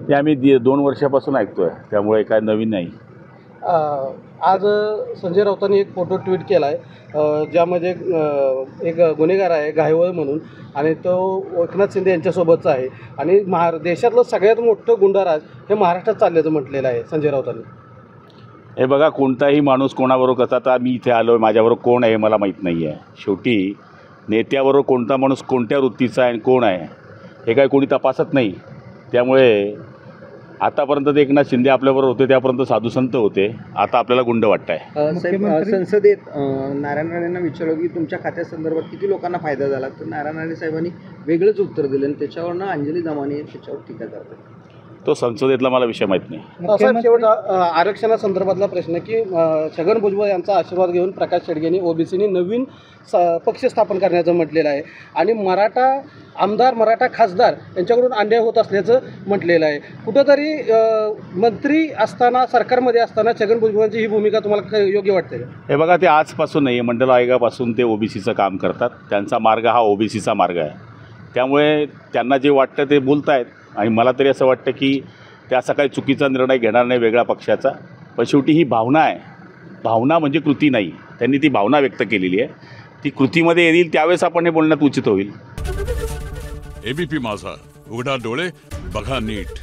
ते आम्ही 2 वर्षापासून ऐकतोय, त्यामुळे काय नवीन नाही. आज संजय राऊतांनी एक फोटो ट्विट केला आहे, ज्यामध्ये एक गुन्हेगार आहे घायवळ म्हणून, आणि तो एकनाथ शिंदे यांच्यासोबतचा आहे, आणि देशातलं सगळ्यात मोठं गुंडाराज हे महाराष्ट्रात चालल्याचं म्हटलेलं आहे संजय राऊतांनी. हे बघा, कोणताही माणूस कोणाबरोबर कसा, आता मी इथे आलो आहे, माझ्याबरोबर कोण आहे मला माहीत नाही आहे. शेवटी नेत्याबरोबर कोणता माणूस कोणत्या वृत्तीचा आहे आणि कोण आहे हे काय कोणी तपासत नाही. त्यामुळे आतापर्यंत ते एकनाथ शिंदे आपल्याबरोबर होते त्यापर्यंत साधुसंत होते, आता आपल्याला गुंड वाटत आहे. संसदेत नारायण राणेंना विचारलं की तुमच्या खात्यासंदर्भात किती लोकांना फायदा झाला, तर नारायण राणे साहेबांनी वेगळंच उत्तर दिलं, आणि त्याच्यावरनं अंजली दमानी त्याच्यावर टीका करतात. तो संसदेतला मला विषय माहीत नाही. साहेब, शेवट आरक्षणासंदर्भातला प्रश्न की छगन भुजबळ यांचा आशीर्वाद घेऊन प्रकाश शेडगेंनी ओबीसीनी नवीन पक्ष स्थापन करण्याचं म्हटलेलं आहे, आणि मराठा आमदार मराठा खासदार यांच्याकडून अन्याय होत असल्याचं म्हटलेलं आहे. कुठंतरी मंत्री असताना सरकारमध्ये असताना छगन भुजबळांची ही भूमिका तुम्हाला योग्य वाटते का? हे बघा, ते आजपासून नाही, मंडल आयोगापासून ते ओबीसीचं काम करतात. त्यांचा मार्ग हा ओबीसीचा मार्ग आहे. त्यामुळे त्यांना जे वाटतं ते बोलत आहेत, आणि मला तरी असं वाटतं की ते असा काही चुकीचा निर्णय घेणार नाही वेगळ्या पक्षाचा. पण शेवटी ही भावना आहे, भावना म्हणजे कृती नाही. त्यांनी ती भावना व्यक्त केलेली आहे, ती कृतीमध्ये येईल त्यावेळेस आपण हे बोलण्यात उचित होईल. एबीपी माझा, उघडा डोळे बघा नीट.